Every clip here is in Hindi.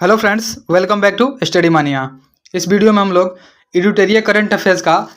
Hello friends, welcome back to Study Mania. इस वीडियो में हम लोग एडिटोरियल करंट अफेयर्स का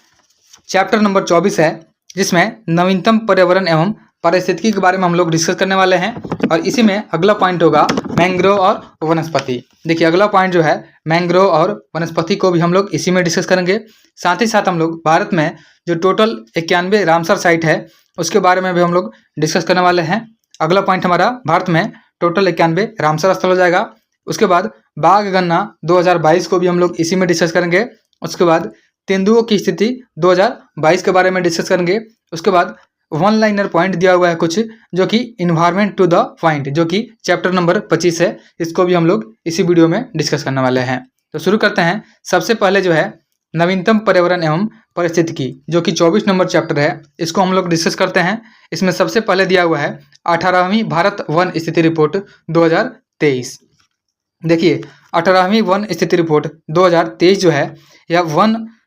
चैप्टर नंबर 24 है, जिसमें नवीनतम पर्यावरण एवं पारिस्थितिकी के बारे में हम लोग डिस्कस करने वाले हैं। और इसी में अगला पॉइंट होगा मैंग्रोव और वनस्पति। देखिए, अगला पॉइंट जो है मैंग्रोव और वनस्पति को भी हम लोग इसी में डिस्कस करेंगे। साथ ही साथ हम लोग भारत में जो टोटल 91 रामसर साइट है उसके बारे में भी हम लोग डिस्कस करने वाले हैं। अगला पॉइंट हमारा भारत में टोटल 91 रामसर स्थल हो जाएगा। उसके बाद बाघ गणना 2022 को भी हम लोग इसी में डिस्कस करेंगे। उसके बाद तेंदुओं की स्थिति 2022 के बारे में डिस्कस करेंगे। उसके बाद वन लाइनर पॉइंट दिया हुआ है कुछ, जो कि इन्वायरमेंट टू द पॉइंट, जो कि चैप्टर नंबर 25 है। इसको भी हम लोग इसी वीडियो में डिस्कस करने वाले हैं। तो शुरू करते हैं। सबसे पहले जो है नवीनतम पर्यावरण एवं पारिस्थितिकी, जो कि 24 नंबर चैप्टर है, इसको हम लोग डिस्कस करते हैं। इसमें सबसे पहले दिया हुआ है 18वीं भारत वन स्थिति रिपोर्ट 2023। देखिए, 18वीं वन स्थिति रिपोर्ट 2023 जो है, यह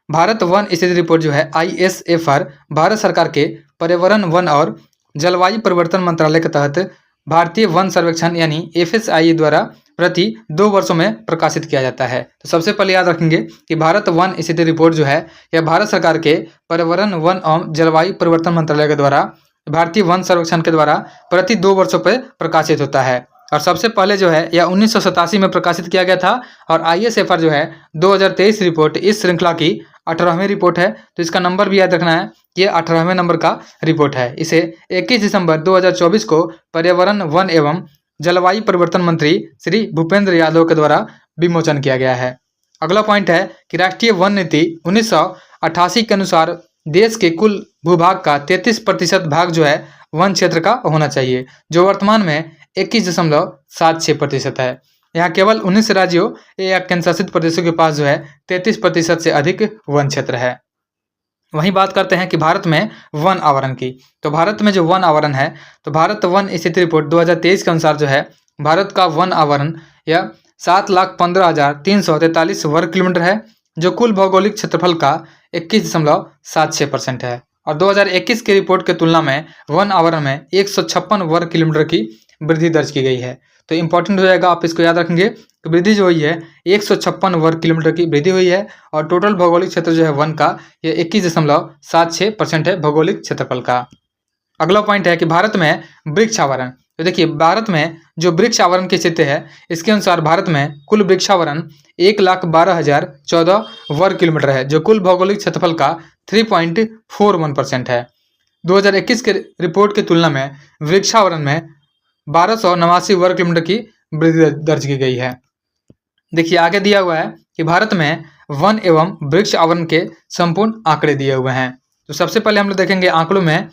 भारत वन स्थिति रिपोर्ट जो है ISFR भारत सरकार के पर्यावरण, वन और जलवायु परिवर्तन मंत्रालय के तहत भारतीय वन सर्वेक्षण यानी FSIA द्वारा प्रति 2 वर्षों में प्रकाशित किया जाता है। तो सबसे पहले याद रखेंगे कि भारत वन स्थिति रिपोर्ट जो है, यह भारत सरकार के पर्यावरण, वन और जलवायु परिवर्तन मंत्रालय के द्वारा भारतीय वन सर्वेक्षण के द्वारा प्रति 2 वर्षों पर प्रकाशित होता है। और सबसे पहले जो है यह 1987 में प्रकाशित किया गया था। और ISFR जो है 2023 रिपोर्ट इस श्रृंखला की 18वीं रिपोर्ट है। तो इसका नंबर भी याद रखना है, ये 18वें नंबर का रिपोर्ट है। इसे 21 दिसंबर 2024 को पर्यावरण, वन एवं जलवायु परिवर्तन मंत्री श्री भूपेंद्र यादव के द्वारा विमोचन किया गया है। अगला पॉइंट है कि राष्ट्रीय वन नीति 1988 के अनुसार देश के कुल भूभाग का 33% भाग जो है वन क्षेत्र का होना चाहिए, जो वर्तमान में 21.76% है। यहाँ केवल 19 राज्यों या केंद्र शासित प्रदेशों के पास जो है 33% से अधिक वन क्षेत्र है। वहीं बात करते हैं कि भारत में वन आवरण की। तो भारत में जो वन आवरण है, तो भारत वन स्थिति रिपोर्ट 2023 के अनुसार जो है भारत का वन आवरण यह 7,15,343 वर्ग किलोमीटर है, जो कुल भौगोलिक क्षेत्रफल का 21.76% है। और 2021 की रिपोर्ट की तुलना में वन आवरण में 156 वर्ग किलोमीटर की वृद्धि दर्ज की गई है। तो इंपॉर्टेंट हो जाएगा, आप इसको याद रखेंगे कि वृद्धि जो हुई है 156 वर्ग किलोमीटर की वृद्धि हुई है। और टोटल भौगोलिक क्षेत्र जो है वन का, यह 21.76% है भौगोलिक क्षेत्रफल का। अगला पॉइंट है कि भारत में वृक्ष आवरण। तो देखिए, भारत में जो वृक्ष आवरण की स्थिति है, इसके अनुसार भारत में कुल वृक्षावरण 1,12,014 वर्ग किलोमीटर है, जो कुल भौगोलिक क्षेत्रफल का 3.41% है। 2021 के रिपोर्ट की तुलना में वृक्षावरण में 1289 वर्ग किलोमीटर की वृद्धि दर्ज की गई है। देखिए, आगे दिया हुआ है कि भारत में वन एवं वृक्ष आवरण के संपूर्ण आंकड़े दिए हुए हैं। तो सबसे पहले हम लोग देखेंगे आंकड़ों में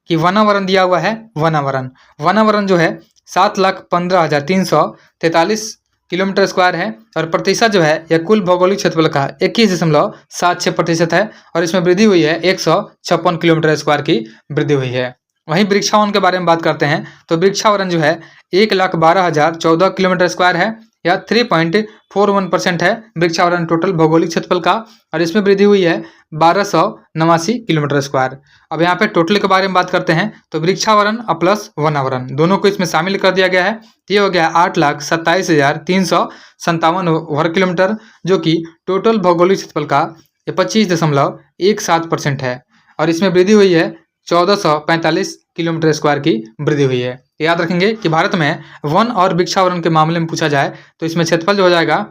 कि वनावरण दिया हुआ है। वनावरण जो है 7,15,343 किलोमीटर स्क्वायर है। और प्रतिशत जो है यह कुल भौगोलिक क्षेत्रफल का 21.76% है। और इसमें वृद्धि हुई है 156 किलोमीटर स्क्वायर की वृद्धि हुई है। वहीं वृक्षावरण के बारे में बात करते हैं, तो वृक्षावरण जो है 1,12,014 किलोमीटर स्क्वायर है, या 3.41% है वृक्षावरण टोटल भौगोलिक क्षेत्रफल का। और इसमें वृद्धि हुई है 1289 किलोमीटर स्क्वायर। अब यहाँ पे टोटल के बारे में बात करते हैं, तो वृक्षावरण प्लस वनावरण दोनों को इसमें शामिल कर दिया गया है। ये हो गया 8,27,357 वर्ग किलोमीटर, जो कि टोटल भौगोलिक क्षेत्रफल का 25.17% है। और इसमें वृद्धि हुई है 1445 किलोमीटर स्क्वायर की वृद्धि हुई है। याद रखेंगे कि भारत में वन और वृक्षावरण के मामले में पूछा जाए तो इसमें क्षेत्रफल जो हो जाएगा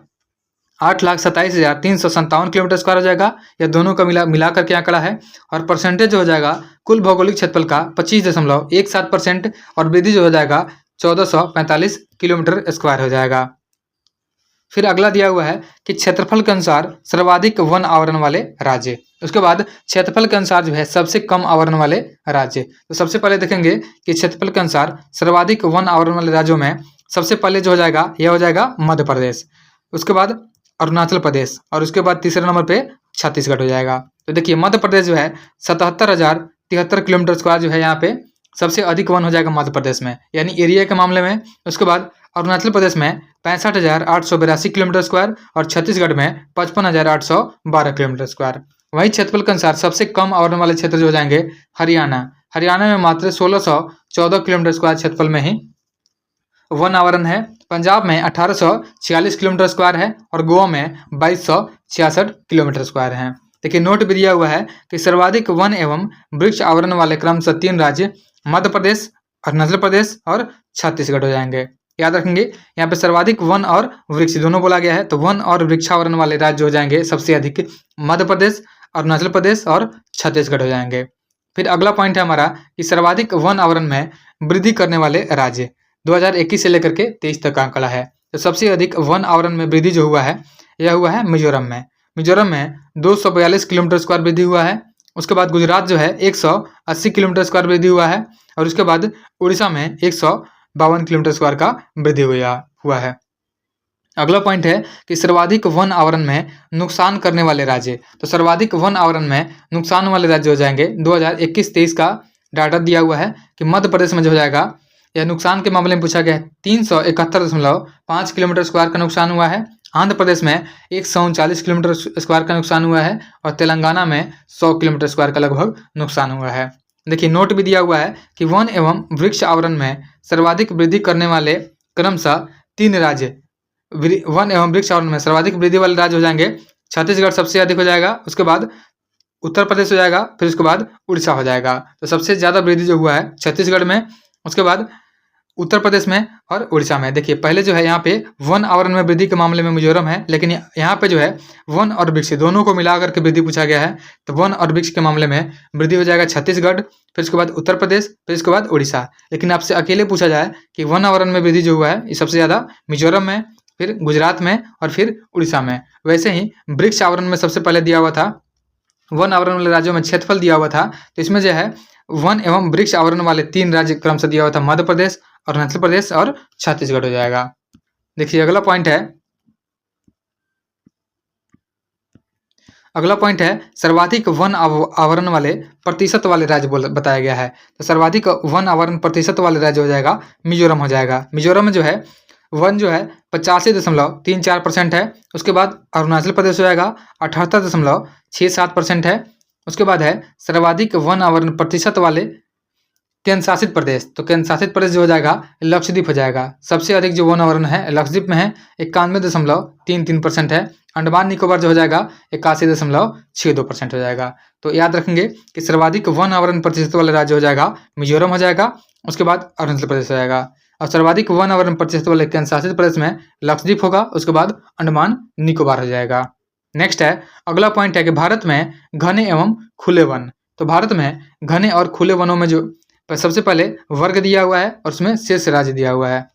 8,27,357 किलोमीटर स्क्वायर हो जाएगा। यह दोनों का मिलाकर के आंकड़ा है। और परसेंटेज जो हो जाएगा कुल भौगोलिक क्षेत्रफल का 25.17%। और वृद्धि जो हो जाएगा 1445 किलोमीटर स्क्वायर हो जाएगा। फिर अगला दिया हुआ है कि क्षेत्रफल के अनुसार सर्वाधिक वन आवरण वाले राज्य। उसके बाद क्षेत्रफल के अनुसार जो है सबसे कम आवरण वाले राज्य। तो सबसे पहले देखेंगे कि क्षेत्रफल के अनुसार सर्वाधिक वन आवरण वाले राज्यों में सबसे पहले जो हो जाएगा यह हो जाएगा मध्य प्रदेश, उसके बाद अरुणाचल प्रदेश, और उसके बाद तीसरे नंबर पे छत्तीसगढ़ हो जाएगा। तो देखिए, मध्य प्रदेश जो है 77,073 किलोमीटर स्क्वायर जो है, यहाँ पे सबसे अधिक वन हो जाएगा मध्य प्रदेश में, यानी एरिया के मामले में। उसके बाद अरुणाचल प्रदेश में 65,882 किलोमीटर स्क्वायर, और छत्तीसगढ़ में 55,812 किलोमीटर स्क्वायर। वहीं क्षेत्रफल के अनुसार सबसे कम आवरण वाले क्षेत्र जो हो जाएंगे हरियाणा में मात्र 1,614 किलोमीटर स्क्वायर क्षेत्रफल में ही वन आवरण है। पंजाब में 1846 किलोमीटर स्क्वायर है और गोवा में 2266 किलोमीटर स्क्वायर है। देखिए नोट भी दिया हुआ है कि सर्वाधिक वन एवं वृक्ष आवरण वाले क्रमशः 3 राज्य मध्य प्रदेश, अरुणाचल प्रदेश और छत्तीसगढ़ हो जाएंगे। याद रखेंगे यहाँ पे सर्वाधिक वन और वृक्ष दोनों बोला गया है, तो वन और वृक्षावरण वाले राज्य हो जाएंगे सबसे अधिक मध्य प्रदेश, अरुणाचल प्रदेश और छत्तीसगढ़ हो जाएंगे। फिर अगला पॉइंट है हमारा कि सर्वाधिक वन आवरण में वृद्धि करने वाले राज्य 2021 से लेकर के 23 तक का आंकड़ा है। तो सबसे अधिक वन आवरण में वृद्धि जो हुआ है यह हुआ है मिजोरम में। मिजोरम में 242 किलोमीटर स्क्वायर वृद्धि हुआ है। उसके बाद गुजरात जो है 180 किलोमीटर स्क्वायर वृद्धि हुआ है और उसके बाद उड़ीसा में 152 किलोमीटर स्क्वायर का वृद्धि हुआ है। अगला पॉइंट है कि सर्वाधिक वन आवरण में नुकसान करने वाले राज्य। तो सर्वाधिक वन आवरण में नुकसान वाले राज्य हो जाएंगे 2021-23 का डाटा दिया हुआ है कि मध्य प्रदेश में जो हो जाएगा, यह नुकसान के मामले में पूछा गया है 371.5 किलोमीटर स्क्वायर का नुकसान हुआ है। आंध्र प्रदेश में 139 किलोमीटर स्क्वायर का नुकसान हुआ है और तेलंगाना में 100 किलोमीटर स्क्वायर का लगभग नुकसान हुआ है। देखिए नोट भी दिया हुआ है कि वन एवं वृक्ष आवरण में सर्वाधिक वृद्धि करने वाले क्रमशः 3 राज्य वन एवं वृक्ष आवरण में सर्वाधिक वृद्धि वाले राज्य हो जाएंगे। छत्तीसगढ़ सबसे अधिक हो जाएगा, उसके बाद उत्तर प्रदेश हो जाएगा, फिर उसके बाद उड़ीसा हो जाएगा। तो सबसे ज़्यादा वृद्धि जो हुआ है छत्तीसगढ़ में, उसके बाद उत्तर प्रदेश में और उड़ीसा में। देखिए पहले जो है यहाँ पे वन आवरण में वृद्धि के मामले में मिजोरम है, लेकिन यहाँ पे जो है वन और वृक्ष दोनों को मिलाकर के वृद्धि पूछा गया है। तो वन और वृक्ष के मामले में वृद्धि हो जाएगा छत्तीसगढ़, फिर उसके बाद उत्तर प्रदेश, फिर उसके बाद उड़ीसा। लेकिन आपसे अकेले पूछा जाए कि वन आवरण में वृद्धि जो हुआ है ये सबसे ज़्यादा मिजोरम में, फिर गुजरात में और फिर उड़ीसा में। वैसे ही वृक्ष आवरण में सबसे पहले दिया हुआ था, वन आवरण वाले राज्यों में क्षेत्रफल दिया हुआ था, तो इसमें जो है वन एवं वृक्ष आवरण वाले 3 राज्य क्रमशः दिया हुआ था, मध्य प्रदेश, अरुणाचल प्रदेश और छत्तीसगढ़ हो जाएगा। देखिए अगला पॉइंट है सर्वाधिक वन आवरण वाले प्रतिशत वाले राज्य बताया गया है। तो सर्वाधिक वन आवरण प्रतिशत वाले राज्य हो जाएगा मिजोरम हो जाएगा। मिजोरम में जो है वन जो है 85.34% है। उसके बाद अरुणाचल प्रदेश हो जाएगा 78.67% है। उसके बाद है सर्वाधिक वन आवरण प्रतिशत वाले केंद्र शासित प्रदेश। तो केंद्र शासित प्रदेश जो हो जाएगा लक्षद्वीप हो जाएगा। सबसे अधिक जो वन आवरण है लक्षद्वीप में है 91.33% है। अंडमान निकोबार जो हो जाएगा 81.62% हो जाएगा। तो याद रखेंगे कि सर्वाधिक वन आवरण प्रतिशत वाले राज्य हो जाएगा मिजोरम हो जाएगा, उसके बाद अरुणाचल प्रदेश हो जाएगा। और सर्वाधिक वन आवरण प्रतिशत वाले केंद्र शासित प्रदेश में लक्षद्वीप होगा, उसके बाद अंडमान निकोबार हो जाएगा। नेक्स्ट है अगला पॉइंट है कि भारत में घने एवं खुले वन। तो भारत में घने और खुले वनों में जो सबसे पहले वर्ग दिया हुआ है और उसमें शेष राज्य दिया हुआ है।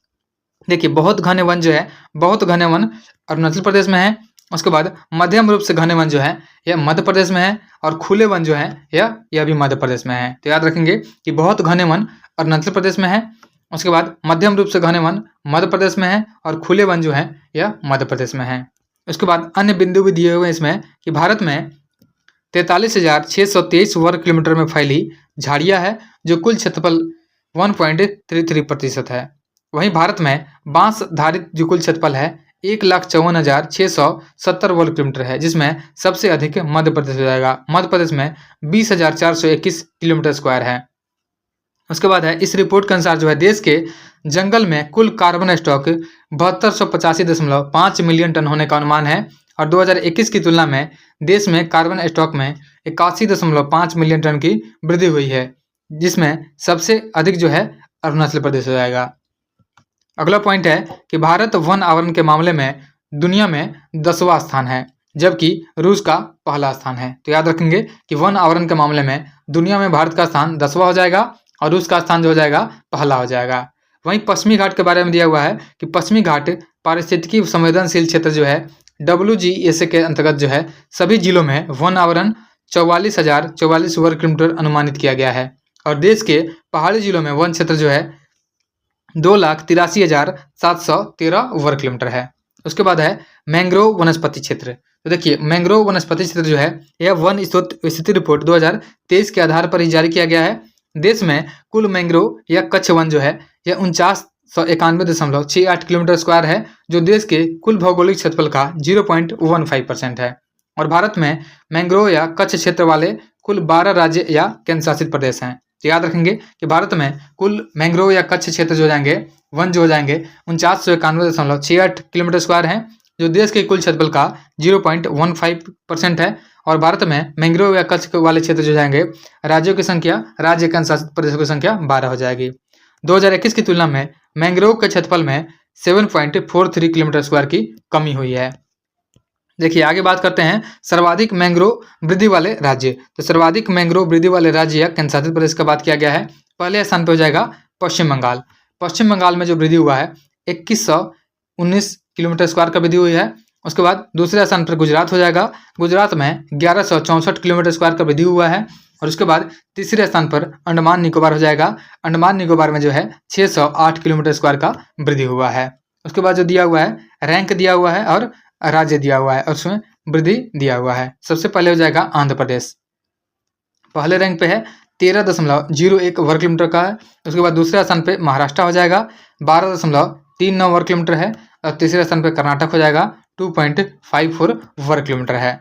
देखिए बहुत घने वन जो है, बहुत घने वन अरुणाचल प्रदेश में है। उसके बाद मध्यम रूप से घने वन जो है यह मध्य प्रदेश में है और खुले वन जो है यह भी मध्य प्रदेश में है। तो याद रखेंगे कि बहुत घने वन अरुणाचल प्रदेश में है, उसके बाद मध्यम रूप से घने वन मध्य प्रदेश में है और खुले वन जो है यह मध्य प्रदेश में है। उसके बाद अन्य बिंदु भी दिए हुए हैं इसमें कि भारत में 43,623 वर्ग किलोमीटर में फैली झाड़ियाँ है जो कुल क्षेत्रफल 1.33% है। वहीं भारत में बांस धारित जो कुल क्षेत्रफल है 1,54,670 वर्ग किलोमीटर है, जिसमें सबसे अधिक मध्य प्रदेश हो जाएगा। मध्य प्रदेश में 20,421 किलोमीटर स्क्वायर है। उसके बाद है इस रिपोर्ट के अनुसार जो है देश के जंगल में कुल कार्बन स्टॉक 7285.5 मिलियन टन होने का अनुमान है और 2021 की तुलना में देश में कार्बन स्टॉक में 81.5 मिलियन टन की वृद्धि हुई है, जिसमें सबसे अधिक जो है अरुणाचल प्रदेश हो जाएगा। अगला पॉइंट है कि भारत वन आवरण के मामले में दुनिया में 10वां स्थान है, जबकि रूस का पहला स्थान है। तो याद रखेंगे कि वन आवरण के मामले में दुनिया में भारत का स्थान 10वां हो जाएगा और रूस का स्थान जो हो जाएगा पहला हो जाएगा। वहीं पश्चिमी घाट के बारे में दिया हुआ है कि पश्चिमी घाट पारिस्थितिकी संवेदनशील क्षेत्र जो है WGSA के अंतर्गत जो है सभी जिलों में वन आवरण 44,044 वर्ग किलोमीटर अनुमानित किया गया है और देश के पहाड़ी जिलों में वन क्षेत्र जो है 2,83,713 वर्ग किलोमीटर है। उसके बाद है मैंग्रोव वनस्पति क्षेत्र। तो देखिए मैंग्रोव वनस्पति क्षेत्र जो है यह वन स्थिति रिपोर्ट 2023 के आधार पर ही जारी किया गया है। देश में कुल मैंग्रोव या कच्छ वन जो है यह 4991.68 किलोमीटर स्क्वायर है, जो देश के कुल भौगोलिक क्षेत्रफल का 0.15% है। और भारत में मैंग्रोव या कच्छ क्षेत्र वाले कुल 12 राज्य या केंद्र शासित प्रदेश हैं। तो याद रखेंगे कि भारत में कुल मैंग्रोव या कच्छ क्षेत्र जो हो जाएंगे वन जो हो जाएंगे 4991.68 किलोमीटर स्क्वायर हैं, जो देश के कुल क्षेत्रफल का 0.15% है। और भारत में मैंग्रोव या कच्छ वाले क्षेत्र जो जाएंगे, राज्यों की संख्या, राज्य के अनुशासित प्रदेशों की संख्या 12 हो जाएगी। 2021 की तुलना में मैंग्रोव के क्षेत्रफल में 7.43 किलोमीटर स्क्वायर की कमी हुई है। देखिए आगे बात करते हैं सर्वाधिक मैंग्रोव वृद्धि वाले राज्य। तो सर्वाधिक मैंग्रोव वृद्धि वाले राज्य या केंद्रशासित प्रदेश का बात किया गया है। पहले स्थान पर हो जाएगा पश्चिम बंगाल। पश्चिम बंगाल में जो वृद्धि हुआ है 2119 किलोमीटर स्क्वायर का वृद्धि हुई है। उसके बाद दूसरे स्थान पर गुजरात हो जाएगा। गुजरात में 1164 किलोमीटर स्क्वायर का वृद्धि हुआ है। और उसके बाद तीसरे स्थान पर अंडमान निकोबार हो जाएगा। अंडमान निकोबार में जो है 608 किलोमीटर स्क्वायर का वृद्धि हुआ है। उसके बाद जो दिया हुआ है रैंक दिया हुआ है और राज्य दिया हुआ है और उसमें वृद्धि दिया हुआ है। सबसे पहले हो जाएगा आंध्र प्रदेश, पहले रैंक पे है 13.01 वर्ग किलोमीटर का है। उसके बाद दूसरे स्थान पे महाराष्ट्र हो जाएगा 12.39 वर्ग किलोमीटर है। और तीसरे स्थान पे कर्नाटक हो जाएगा 2.54 वर्ग किलोमीटर है।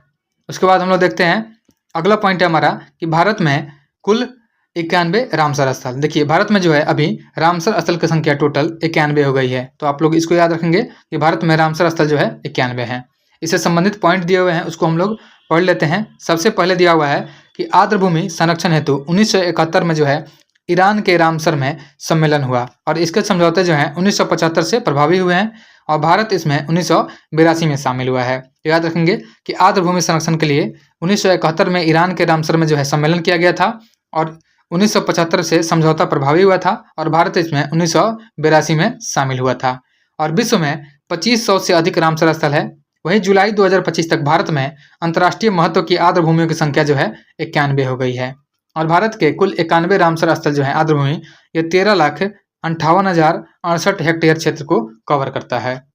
उसके बाद हम लोग देखते हैं अगला पॉइंट है हमारा कि भारत में कुल 91 रामसर स्थल। देखिए भारत में जो है अभी रामसर स्थल की संख्या टोटल 91 हो गई है। तो आप लोग इसको याद रखेंगे कि भारत में रामसर स्थल जो है 91 है। इससे संबंधित पॉइंट दिए हुए हैं, उसको हम लोग पढ़ लेते हैं। सबसे पहले दिया हुआ है कि आर्द्रभूमि संरक्षण हेतु 1971 में जो है ईरान के रामसर में सम्मेलन हुआ और इसके समझौते जो हैं 1975 से प्रभावी हुए हैं और भारत इसमें 1982 में शामिल हुआ है। याद रखेंगे कि आर्द्रभूमि संरक्षण के लिए 1971 में ईरान के रामसर में जो है सम्मेलन किया गया था और 1975 से समझौता प्रभावी हुआ था और भारत इसमें 1982 में शामिल हुआ था। और विश्व में 2500 से अधिक रामसर स्थल है। वहीं जुलाई 2025 तक भारत में अंतर्राष्ट्रीय महत्व की आर्द्रभूमियों की संख्या जो है 91 हो गई है। और भारत के कुल 91 रामसर स्थल जो है आर्द्रभूमि, ये 13,58,068 हेक्टेयर क्षेत्र को कवर करता है।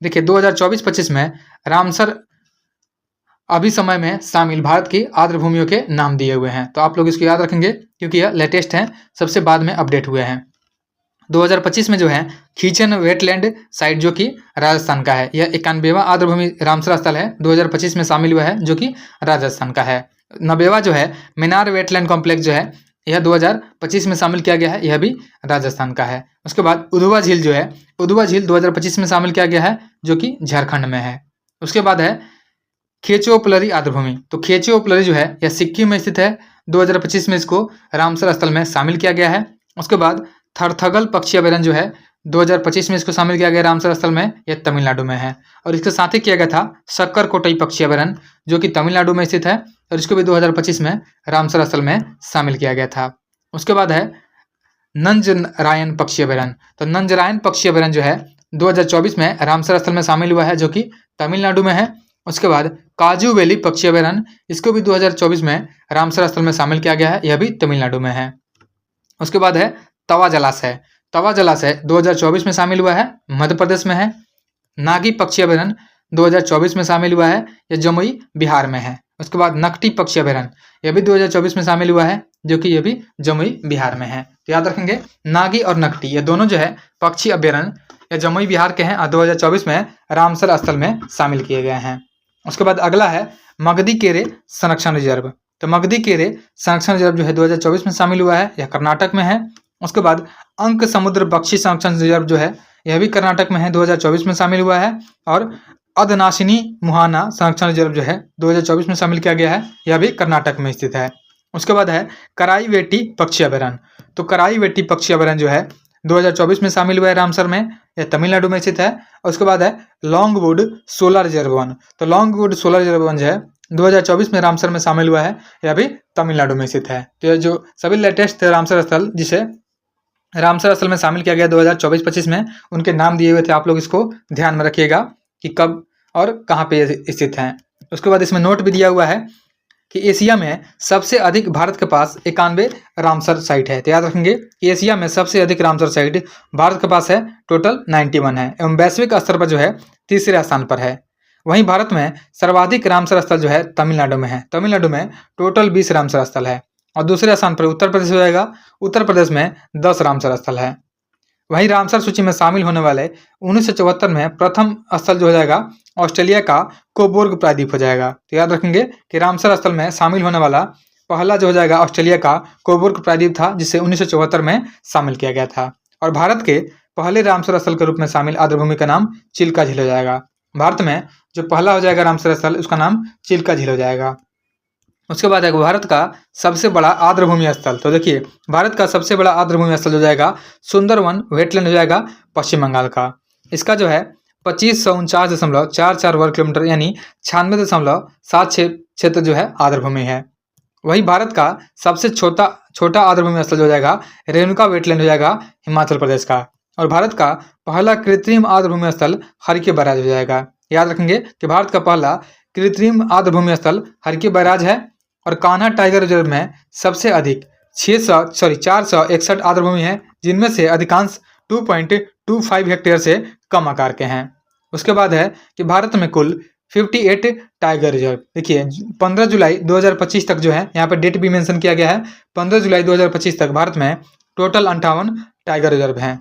देखिए 2024-25 में रामसर अभी समय में शामिल भारत की आर्द्रभूमियों के नाम दिए हुए हैं। तो आप लोग इसको याद रखेंगे क्योंकि यह लेटेस्ट है, सबसे बाद में अपडेट हुए हैं। 2025 में जो है खीचन वेटलैंड साइट जो कि राजस्थान का है, यह 91वां आर्द्रभूमि रामसर स्थल है, 2025 में शामिल हुआ है, जो कि राजस्थान का है। 90वां जो है मिनार वेटलैंड कॉम्प्लेक्स जो है, यह 2025 में शामिल किया गया है, यह भी राजस्थान का है। उसके बाद उधवा झील जो है, उधवा झील 2025 में शामिल किया गया है, जो कि झारखंड में है। उसके बाद है खेचोपलरी आर्द्रभूमि। तो खेचोपलरी जो है यह सिक्किम में स्थित है, 2025 में इसको रामसर स्थल में शामिल किया गया है। उसके बाद थरथगल पक्षी अभयारण्य जो है 2025 में इसको शामिल किया गया रामसर स्थल में, यह तमिलनाडु में है। और इसके साथ ही किया गया था सक्करकोटई पक्षी अभयारण्य जो कि तमिलनाडु में स्थित है और इसको भी 2025 में रामसर स्थल में शामिल किया गया था। उसके बाद है नंजरायन पक्षी अभयारण्य। तो नंजरायन पक्षी अभयारण्य जो है 2024 में रामसर स्थल में शामिल हुआ है, जो कि तमिलनाडु में है। उसके बाद काजू वैली पक्षी अभयारण्य, इसको भी 2024 में रामसर स्थल में शामिल किया गया है, यह भी तमिलनाडु में है। उसके बाद है तवा जलाशय। तवा जलाशय 2024 में शामिल हुआ है, मध्य प्रदेश में है। नागी पक्षी अभयारण्य 2024 में शामिल हुआ है, यह जमुई बिहार में है। उसके बाद नकटी पक्षी अभयारण्य, यह भी 2024 में शामिल हुआ है, जो कि यह भी जमुई बिहार में है। तो याद रखेंगे नागी और नकटी ये दोनों जो है पक्षी अभयारण्य या जमुई बिहार के हैं और 2024 में रामसर स्थल में शामिल किए गए हैं। उसके बाद अगला है मगधी केरे संरक्षण रिजर्व। तो मगधी केरे संरक्षण रिजर्व जो है 2024 में शामिल हुआ है, यह कर्नाटक में है। उसके बाद अंक समुद्र पक्षी संरक्षण रिजर्व जो है यह भी कर्नाटक में है, 2024 में शामिल हुआ है। और अधनाशिनी मुहाना संरक्षण रिजर्व जो है 2024 में शामिल किया गया है, यह भी कर्नाटक में स्थित है। उसके बाद है कराईवेटी पक्षी अभयारण्य। तो कराईवेटी पक्षी अभयारण्य जो है 2024 में शामिल हुआ है रामसर में, यह तमिलनाडु में स्थित है। और उसके बाद है लॉन्गवुड सोलर रिजर्व वन। तो लॉन्गवुड सोलर रिजर्व वन जो है 2024 में रामसर में शामिल हुआ है, यह भी तमिलनाडु में स्थित है। तो ये जो सभी लेटेस्ट थे रामसर स्थल जिसे रामसर स्थल में शामिल किया गया 2024-25 में, उनके नाम दिए हुए थे, आप लोग इसको ध्यान में रखिएगा कि कब और कहाँ पे स्थित हैं। उसके बाद इसमें नोट भी दिया हुआ है कि एशिया में सबसे अधिक भारत के पास 91 रामसर साइट है। तो याद रखेंगे कि एशिया में सबसे अधिक रामसर साइट भारत के पास है, टोटल 91 है, एवं वैश्विक स्तर पर जो है तीसरे स्थान पर है। वहीं भारत में सर्वाधिक रामसर स्थल जो है तमिलनाडु में है। तमिलनाडु में टोटल 20 रामसर स्थल है और दूसरे स्थान पर उत्तर प्रदेश हो जाएगा, उत्तर प्रदेश में 10 रामसर स्थल है। वहीं रामसर सूची में शामिल होने वाले 1974 में प्रथम स्थल जो हो जाएगा ऑस्ट्रेलिया का कोबोर्ग प्रायद्वीप हो जाएगा। तो याद रखेंगे कि रामसर स्थल में शामिल होने वाला पहला जो हो जाएगा ऑस्ट्रेलिया का कोबोर्ग प्रायद्वीप था, जिसे 1974 में शामिल किया गया था। और भारत के पहले रामसर स्थल के रूप में शामिल आर्द्रभूमि का नाम चिल्का झील हो जाएगा। भारत में जो पहला हो जाएगा रामसर स्थल, उसका नाम चिल्का झील हो जाएगा। उसके बाद है भारत का सबसे बड़ा आर्द्रभूमि स्थल। तो देखिए, भारत का सबसे बड़ा आर्द्रभूमि स्थल हो जाएगा सुंदरवन वेटलैंड हो जाएगा पश्चिम बंगाल का। इसका जो है 2549.44 वर्ग किलोमीटर यानी 96.76 क्षेत्र जो है आर्द्रभूमि है। वही भारत का सबसे छोटा आर्द्रभूमि स्थल हो जाएगा रेणुका वेटलैंड हो जाएगा हिमाचल प्रदेश का। और भारत का पहला कृत्रिम आर्द्रभूमि स्थल हरकी बैराज हो जाएगा। याद रखेंगे कि भारत का पहला कृत्रिम आर्द्रभूमि स्थल हरकी बैराज है। और कान्हा टाइगर रिजर्व में सबसे अधिक 461 आर्द्रभूमि है, जिनमें से अधिकांश 2.25 हेक्टेयर से कम आकार के हैं। उसके बाद है कि भारत में कुल 58 टाइगर रिजर्व। देखिए 15 जुलाई 2025 तक जो है, यहाँ पर डेट भी मेंशन किया गया है, 15 जुलाई 2025 तक भारत में टोटल 58 टाइगर रिजर्व हैं।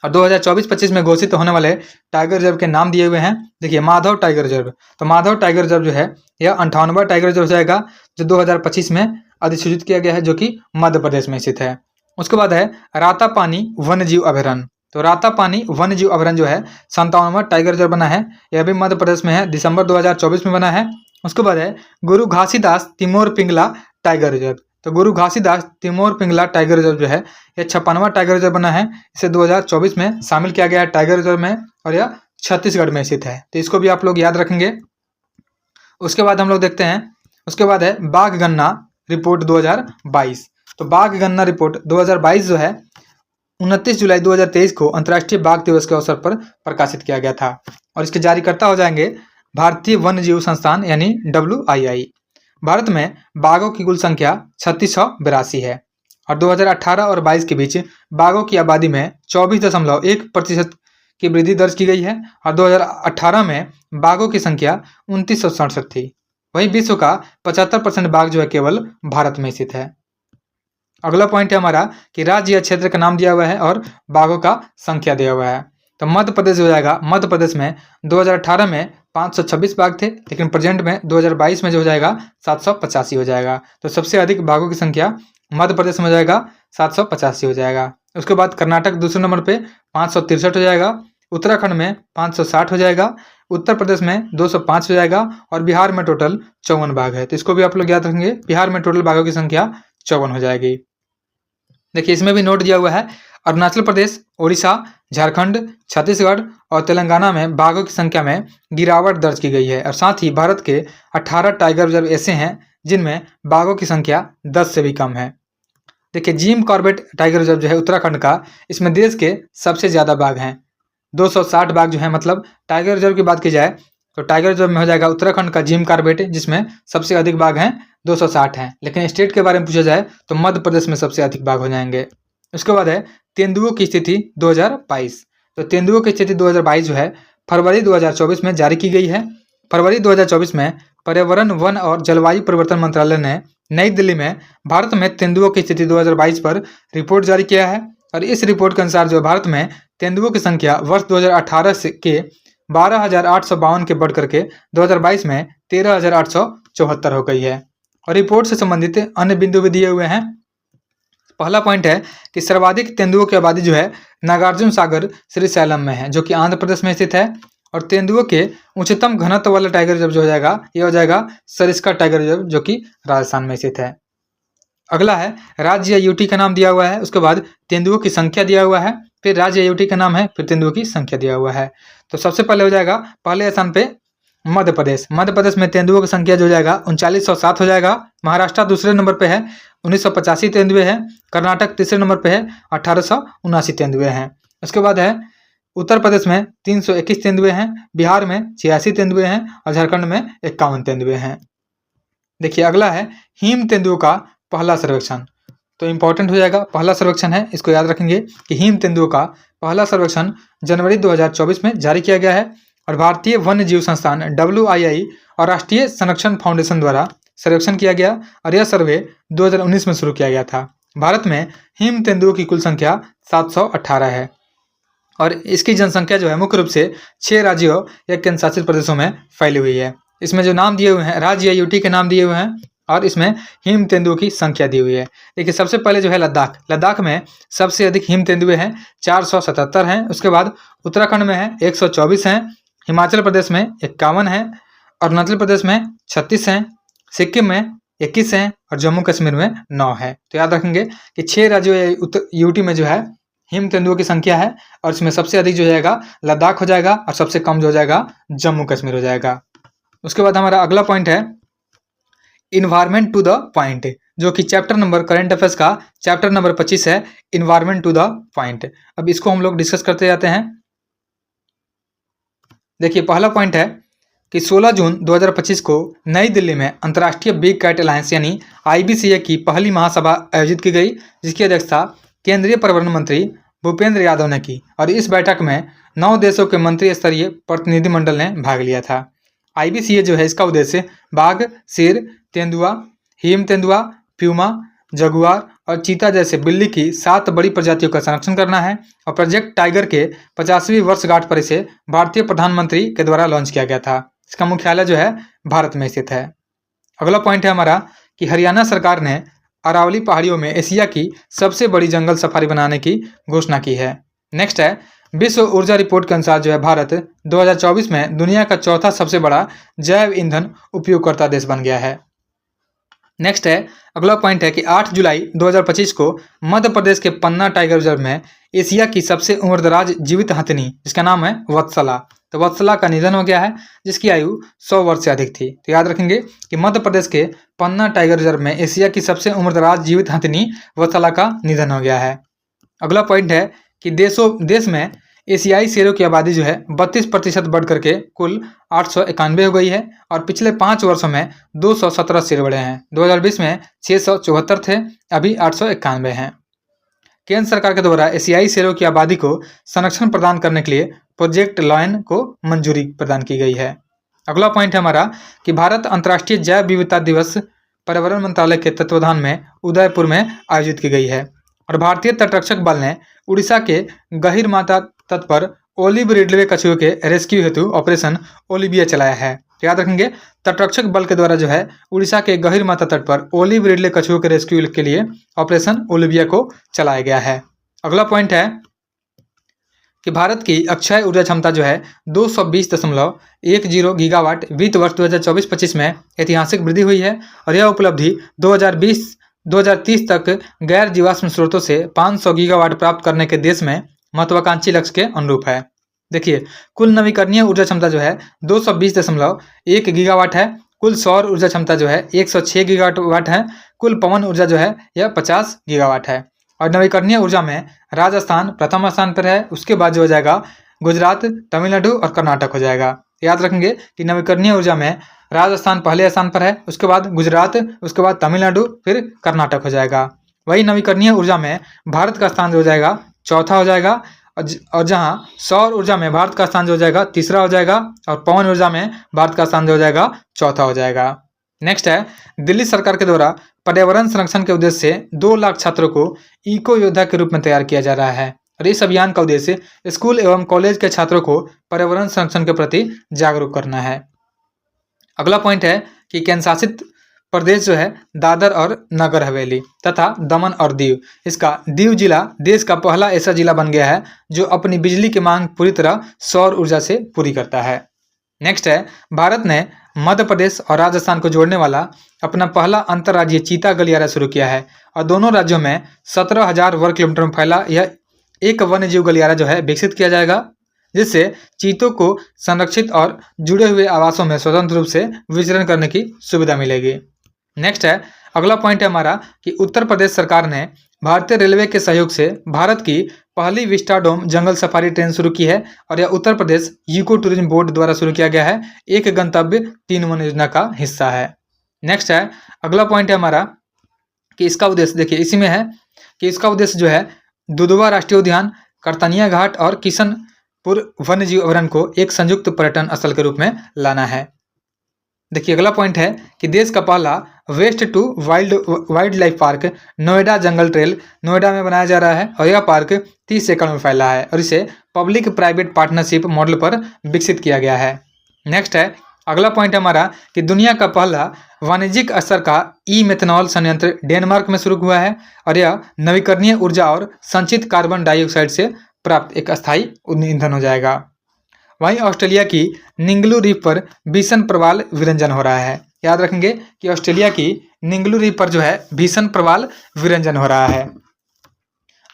और 2024-25 में घोषित होने वाले टाइगर रिजर्व के नाम दिए हुए हैं। देखिए माधव टाइगर रिजर्व, तो माधव टाइगर रिजर्व जो है यह 58वां टाइगर रिजर्व हो जाएगा, जो 2025 में अधिसूचित किया गया है, जो कि मध्य प्रदेश में स्थित है। उसके बाद है रातापानी वन्यजीव अभयारण्य। तो रातापानी वन्यजीव अभयारण्य जो है 57वां टाइगर रिजर्व बना है, यह भी मध्य प्रदेश में है, दिसंबर 2024 में बना है। उसके बाद है गुरु घासीदास तिमोर पिंगला टाइगर रिजर्व। तो गुरु घासीदास तिमोर पिंगला टाइगर रिजर्व जो है यह 56वां टाइगर रिजर्व बना है, इसे 2024 में शामिल किया गया है टाइगर रिजर्व में, और यह छत्तीसगढ़ में स्थित है। तो इसको भी आप लोग याद रखेंगे। उसके बाद हम लोग देखते हैं, उसके बाद है बाघ गणना रिपोर्ट 2022। तो बाघ गणना रिपोर्ट 2022 जो है 29 जुलाई 2023 को अंतर्राष्ट्रीय बाघ दिवस के अवसर पर प्रकाशित किया गया था। और इसके जारीकर्ता हो जाएंगे भारतीय वन्यजीव संस्थान यानी WII। भारत में बाघों की कुल संख्या 3682 है। और 2018 और 22 के बीच बाघों की आबादी में 24.1% की वृद्धि दर्ज की गई है। और 2018 में बाघों की संख्या 2967 थी। वहीं विश्व का 75% बाघ जो है केवल भारत में स्थित है। अगला पॉइंट है हमारा कि राज्य या क्षेत्र का नाम दिया हुआ है और बाघों का संख्या दिया हुआ है। तो मध्य प्रदेश हो जाएगा, मध्य प्रदेश में 2018 में 526 बाघ थे, लेकिन प्रेजेंट में 2022 में जो हो जाएगा 785 हो जाएगा। तो सबसे अधिक बाघों की संख्या मध्य प्रदेश में हो जाएगा, 785 हो जाएगा। उसके बाद कर्नाटक दूसरे नंबर पे 563 हो जाएगा, उत्तराखंड में 560 हो जाएगा, उत्तर प्रदेश में 205 हो जाएगा, और बिहार में टोटल 54 बाघ है। तो इसको भी आप लोग याद रखेंगे, बिहार में टोटल बाघों की संख्या 54 हो जाएगी। देखिए इसमें भी नोट दिया हुआ है, अरुणाचल प्रदेश, ओडिशा, झारखंड, छत्तीसगढ़ और तेलंगाना में बाघों की संख्या में गिरावट दर्ज की गई है। और साथ ही भारत के 18 टाइगर रिजर्व ऐसे हैं जिनमें बाघों की संख्या 10 से भी कम है। देखिए जिम कॉर्बेट टाइगर रिजर्व जो है उत्तराखंड का, इसमें देश के सबसे ज़्यादा बाघ हैं, 260 बाघ जो है। मतलब टाइगर रिजर्व की बात की जाए तो टाइगर रिजर्व में हो जाएगा उत्तराखंड का जिम कॉर्बेट, जिसमें सबसे अधिक बाघ हैं, 260 हैं। लेकिन स्टेट के बारे में पूछा जाए तो मध्य प्रदेश में सबसे अधिक बाघ हो जाएंगे। उसके बाद है तेंदुओं की स्थिति 2022। तो तेंदुओं की स्थिति 2022 जो है फरवरी 2024 में जारी की गई है। फरवरी 2024 में पर्यावरण, वन और जलवायु परिवर्तन मंत्रालय ने नई दिल्ली में भारत में तेंदुओं की स्थिति 2022 पर रिपोर्ट जारी किया है। और इस रिपोर्ट के अनुसार जो भारत में तेंदुओं की संख्या वर्ष 2018 से के 12,852 के बढ़ करके 2022 में 13,874 हो गई है। और रिपोर्ट से संबंधित अन्य बिंदु भी दिए हुए हैं। पहला पॉइंट है कि सर्वाधिक तेंदुओं की आबादी जो है नागार्जुन सागर श्रीशैलम में है, जो कि आंध्र प्रदेश में स्थित है। और तेंदुओं के उच्चतम घनत्व वाला टाइगर रिजर्व जो हो जाएगा, ये हो जाएगा सरिस्का टाइगर रिजर्व, जो कि राजस्थान में स्थित है। अगला है राज्य या यूटी का नाम दिया हुआ है, उसके बाद तेंदुओं की संख्या दिया हुआ है, फिर राज्य या यूटी का नाम है, फिर तेंदुओं की संख्या दिया हुआ है। तो सबसे पहले हो जाएगा पहले स्थान पे मध्य प्रदेश। मध्य प्रदेश में तेंदुओं की संख्या जो हो जाएगा 3907 हो जाएगा। महाराष्ट्र दूसरे नंबर पे है, 1985 तेंदुए हैं। कर्नाटक तीसरे नंबर पे है, 1879 तेंदुए हैं। उसके बाद है उत्तर प्रदेश में 321 तेंदुए हैं, बिहार में 86 तेंदुए हैं, और झारखंड में 51 तेंदुए हैं। देखिए अगला है हिम तेंदुओं का पहला सर्वेक्षण। तो इंपॉर्टेंट हो जाएगा, पहला सर्वेक्षण है, इसको याद रखेंगे कि हिम तेंदुओं का पहला सर्वेक्षण जनवरी 2024 में जारी किया गया है। और भारतीय वन्य जीव संस्थान WII और राष्ट्रीय संरक्षण फाउंडेशन द्वारा सर्वेक्षण किया गया। और यह सर्वे 2019 में शुरू किया गया था। भारत में हिम तेंदुओं की कुल संख्या 718 है। और इसकी जनसंख्या जो है मुख्य रूप से 6 राज्यों या केंद्र शासित प्रदेशों में फैली हुई है। इसमें जो नाम दिए हुए हैं, राज्य या यूटी के नाम दिए हुए हैं, और इसमें हिम तेंदुओं की संख्या दी हुई है। देखिए सबसे पहले जो है लद्दाख, लद्दाख में सबसे अधिक हिम तेंदुए हैं 477 हैं। उसके बाद उत्तराखंड में है 124 हैं, हिमाचल प्रदेश में 51 हैं, अरुणाचल प्रदेश में 36 हैं, सिक्किम में 21 हैं और जम्मू कश्मीर में 9 है। तो याद रखेंगे कि 6 राज्यों यूटी में जो है हिम तेंदुओं की संख्या है और इसमें सबसे अधिक जो हो जाएगा लद्दाख हो जाएगा और सबसे कम जो हो जाएगा जम्मू कश्मीर हो जाएगा। उसके बाद हमारा अगला पॉइंट है इन्वायरमेंट टू द पॉइंट, जो कि चैप्टर नंबर करंट अफेयर्स का चैप्टर नंबर 25 है, इन्वायरमेंट टू द पॉइंट। अब इसको हम लोग डिस्कस करते जाते हैं। देखिए पहला पॉइंट है कि 16 जून 2025 को नई दिल्ली में अंतर्राष्ट्रीय बिग कैट अलायंस यानी IBCA की पहली महासभा आयोजित की गई, जिसकी अध्यक्षता केंद्रीय पर्यावरण मंत्री भूपेंद्र यादव ने की और इस बैठक में 9 देशों के मंत्री स्तरीय प्रतिनिधिमंडल ने भाग लिया था। IBCA जो है इसका उद्देश्य बाघ, शेर, तेंदुआ, हिम तेंदुआ, प्यूमा, जगुआर और चीता जैसे बिल्ली की 7 बड़ी प्रजातियों का संरक्षण करना है और प्रोजेक्ट टाइगर के 50वीं वर्षगांठ पर इसे भारतीय प्रधानमंत्री के द्वारा लॉन्च किया गया था। इसका मुख्यालय जो है भारत में स्थित है। अगला पॉइंट है हमारा कि हरियाणा सरकार ने अरावली पहाड़ियों में एशिया की सबसे बड़ी जंगल सफारी बनाने की घोषणा की है। नेक्स्ट है विश्व ऊर्जा रिपोर्ट के अनुसार जो है भारत 2024 में दुनिया का चौथा सबसे बड़ा जैव ईंधन उपयोगकर्ता देश बन गया है। नेक्स्ट है अगला पॉइंट है कि 8 जुलाई 2025 को मध्य प्रदेश के पन्ना टाइगर रिजर्व में एशिया की सबसे उम्रदराज जीवित हथिनी जिसका नाम है वत्सला, तो वत्सला का निधन हो गया है जिसकी आयु 100 वर्ष से अधिक थी। तो याद रखेंगे कि मध्य प्रदेश के पन्ना टाइगर रिजर्व में एशिया की सबसे उम्रदराज जीवित हथिनी वत्सला का निधन हो गया है। अगला पॉइंट है कि देश में एशियाई शेरों की आबादी जो है 32% बढ़ करके कुल 891 हो गई है और पिछले 5 वर्षों में 217 शेर बढ़े हैं। 2020 में 674 थे, अभी 891 हैं। केंद्र सरकार के द्वारा एशियाई शेरों की आबादी को संरक्षण प्रदान करने के लिए प्रोजेक्ट लायन को मंजूरी प्रदान की गई है। अगला पॉइंट है हमारा कि भारत अंतर्राष्ट्रीय जैव विविधता दिवस पर्यावरण मंत्रालय के तत्वाधान में उदयपुर में आयोजित की गई है और भारतीय तटरक्षक बल ने उड़ीसा के गहिरमाथा तट पर ओलिव रिडले कछुए के रेस्क्यू हेतु ऑपरेशन ओलिविया चलाया है। तो याद रखेंगे तटरक्षक बल के द्वारा जो है उड़ीसा के गहिरमाथा तट पर ओलिव रिडले कछुए के रेस्क्यू के लिए ऑपरेशन ओलिविया को चलाया गया है। अगला पॉइंट है कि भारत की अक्षय ऊर्जा क्षमता जो है 220.10 गीगावाट वित्त वर्ष 2024-25 में ऐतिहासिक वृद्धि हुई है और यह उपलब्धि 2030 तक गैर जीवाश्म स्रोतों से 500 गीगावाट प्राप्त करने के देश में महत्वाकांक्षी लक्ष्य के अनुरूप है। देखिए कुल नवीकरणीय ऊर्जा क्षमता जो है 220.1 गीगावाट है, कुल सौर ऊर्जा क्षमता जो है 106 गीगावाट है, कुल पवन ऊर्जा जो है यह 50 गीगावाट है और नवीकरणीय ऊर्जा में राजस्थान प्रथम स्थान पर है। उसके बाद जो हो जाएगा गुजरात, तमिलनाडु और कर्नाटक हो जाएगा। याद रखेंगे कि नवीकरणीय ऊर्जा में राजस्थान पहले स्थान पर है, उसके बाद गुजरात, उसके बाद तमिलनाडु, फिर कर्नाटक हो जाएगा। वही नवीकरणीय ऊर्जा में भारत का स्थान जो हो जाएगा चौथा हो जाएगा और जहां सौर ऊर्जा में भारत का स्थान जो हो जाएगा तीसरा हो जाएगा और पवन ऊर्जा में भारत का स्थान जो हो जाएगा चौथा हो जाएगा। नेक्स्ट है दिल्ली सरकार के द्वारा पर्यावरण संरक्षण के उद्देश्य से 2 लाख छात्रों को इको योद्धा के रूप में तैयार किया जा रहा है और इस अभियान का उद्देश्य स्कूल एवं कॉलेज के छात्रों को पर्यावरण संरक्षण के प्रति जागरूक करना है। अगला पॉइंट है कि केंद्र शासित प्रदेश जो है दादर और नगर हवेली तथा दमन और दीव, इसका दीव जिला देश का पहला ऐसा जिला बन गया है जो अपनी बिजली की मांग पूरी तरह सौर ऊर्जा से पूरी करता है। नेक्स्ट है भारत ने मध्य प्रदेश और राजस्थान को जोड़ने वाला अपना पहला अंतर्राज्यीय चीता गलियारा शुरू किया है और दोनों राज्यों में 17,000 वर्ग किलोमीटर में फैला यह एक वन्यजीव गलियारा जो है विकसित किया जाएगा, जिससे चीतों को संरक्षित और जुड़े हुए आवासों में स्वतंत्र रूप से विचरण करने की सुविधा मिलेगी। नेक्स्ट है अगला पॉइंट है हमारा कि उत्तर प्रदेश सरकार ने भारतीय रेलवे के सहयोग से भारत की पहली विस्टाडोम जंगल सफारी ट्रेन शुरू की है और यह Uttar Pradesh eco tourism board द्वारा शुरू किया गया है, एक गंतव्य 3 वन योजना का हिस्सा है। नेक्स्ट है अगला पॉइंट है हमारा कि इसका उद्देश्य देखिए इसी में है कि इसका उद्देश्य जो है दुधवा राष्ट्रीय उद्यान, करतनिया घाट और किशनपुर वन्यजीव अभयारण्य को एक संयुक्त पर्यटन स्थल के रूप में लाना है। देखिए अगला पॉइंट है कि देश का पहला waste to wildlife park Noida jungle trail Noida में बनाया जा रहा है और यह पार्क 30 एकड़ में फैला है और इसे पब्लिक प्राइवेट पार्टनरशिप मॉडल पर विकसित किया गया है। नेक्स्ट है अगला पॉइंट है हमारा कि दुनिया का पहला वाणिज्यिक स्तर का ई मेथनॉल संयंत्र डेनमार्क में शुरू हुआ है और यह नवीकरणीय ऊर्जा और संचित कार्बन डाइऑक्साइड से प्राप्त एक अस्थायी ईंधन हो जाएगा। वहीं ऑस्ट्रेलिया की निंगलू रीफ पर भीषण प्रवाल विरंजन हो रहा है। याद रखेंगे कि ऑस्ट्रेलिया की निंगलू रीफ पर जो है भीषण प्रवाल विरंजन हो रहा है।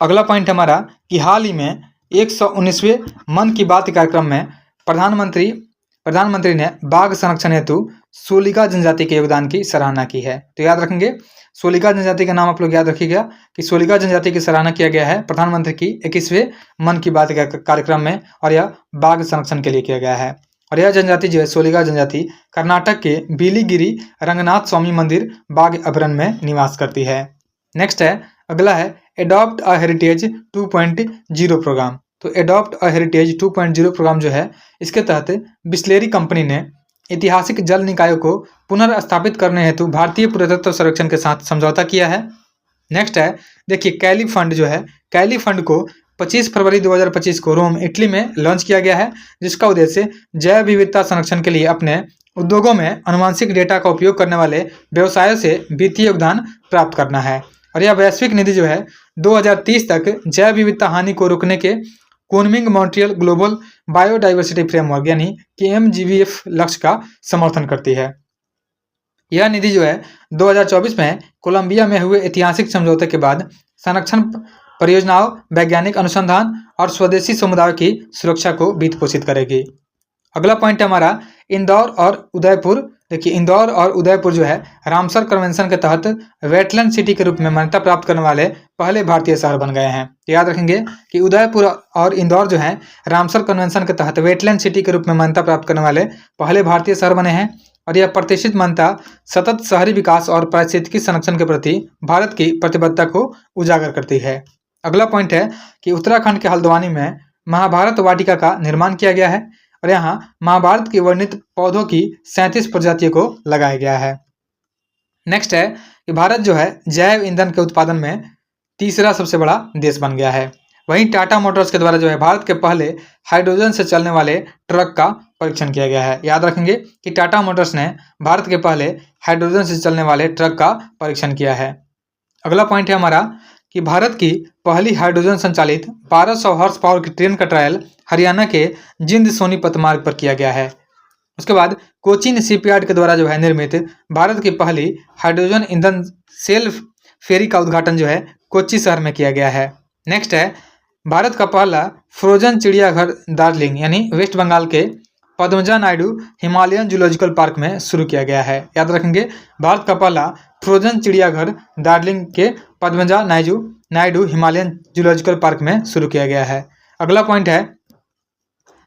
अगला पॉइंट हमारा कि हाल ही में 119वें मन की बात कार्यक्रम में प्रधानमंत्री ने बाघ संरक्षण हेतु सोलिका जनजाति के योगदान की सराहना की है। तो याद रखेंगे सोलिका जनजाति का नाम आप लोग याद रखिएगा कि सोलिका जनजाति की सराहना किया गया है प्रधानमंत्री की 21वें मन की बात कार्यक्रम में और यह बाघ संरक्षण के लिए किया गया है। और यह जनजाति जो है सोलिका जनजाति कर्नाटक के बिलीगिरी रंगनाथ स्वामी मंदिर बाघ अभयारण्य में निवास करती है। नेक्स्ट है अगला है एडॉप्ट अ हेरिटेज 2.0 प्रोग्राम। तो एडॉप्ट अ हेरिटेज 2.0 प्रोग्राम जो है इसके तहत बिस्लेरी कंपनी ने ऐतिहासिक जल निकायों को पुनर्स्थापित करने हेतु भारतीय पुरातत्व सर्वेक्षण के साथ समझौता किया है। नेक्स्ट है देखिए कैली फंड जो है कैली फंड को 25 फरवरी 2025 को रोम इटली में लॉन्च किया गया है, जिसका उद्देश्य जैव विविधता संरक्षण के लिए अपने उद्योगों में अनुवांशिक डेटा का उपयोग करने वाले व्यवसायों से वित्तीय योगदान प्राप्त करना है। और यह वैश्विक निधि जो है 2030 तक जैव विविधता हानि को रोकने के कोनमिंग मॉन्ट्रियल ग्लोबल बायोडाइवर्सिटी फ्रेमवर्क यानी KMGBF लक्ष्य का समर्थन करती है। यह निधि जो है 2024 में कोलंबिया में हुए ऐतिहासिक समझौते के बाद संरक्षण परियोजनाओं, वैज्ञानिक अनुसंधान और स्वदेशी समुदायों की सुरक्षा को वित्त पोषित करेगी। अगला पॉइंट है हमारा इंदौर और उदयपुर। देखिए इंदौर और उदयपुर जो है रामसर कन्वेंशन के तहत वेटलैंड सिटी के रूप में मान्यता प्राप्त करने वाले पहले भारतीय शहर बन गए हैं। याद रखेंगे कि उदयपुर और इंदौर जो है रामसर कन्वेंशन के तहत वेटलैंड सिटी के रूप में मान्यता प्राप्त करने वाले पहले भारतीय शहर बने हैं। और यह प्रतिष्ठित मान्यता सतत शहरी विकास और पारिस्थितिकी संरक्षण के प्रति भारत की प्रतिबद्धता को उजागर करती है। अगला पॉइंट है कि उत्तराखंड के हल्द्वानी में महाभारत वाटिका का निर्माण किया गया है और यहाँ महाभारत के वर्णित पौधों की 37 प्रजातियों को लगाया गया है। नेक्स्ट है कि भारत जो है जैव ईंधन के उत्पादन में तीसरा सबसे बड़ा देश बन गया है। वहीं टाटा मोटर्स के द्वारा जो है भारत के पहले हाइड्रोजन से चलने वाले ट्रक का परीक्षण किया गया है। याद रखेंगे कि टाटा मोटर्स ने भारत के पहले हाइड्रोजन से चलने वाले ट्रक का परीक्षण किया है। अगला पॉइंट है हमारा कि भारत की पहली हाइड्रोजन संचालित 1200 हॉर्स पावर की ट्रेन का ट्रायल हरियाणा के जिंद सोनीपत मार्ग पर किया गया है। उसके बाद कोचीन शिपयार्ड के द्वारा जो है निर्मित भारत की पहली हाइड्रोजन ईंधन सेल्फ फेरी का उद्घाटन जो है कोच्चि शहर में किया गया है। नेक्स्ट है भारत का पहला फ्रोजन चिड़ियाघर दार्जिलिंग यानी वेस्ट बंगाल के Padmaja Naidu Himalayan zoological park में शुरू किया गया है। याद रखेंगे भारत का पहला फ्रोजन चिड़ियाघर दार्जिलिंग के Padmaja Naidu Himalayan zoological park में शुरू किया गया है। अगला पॉइंट है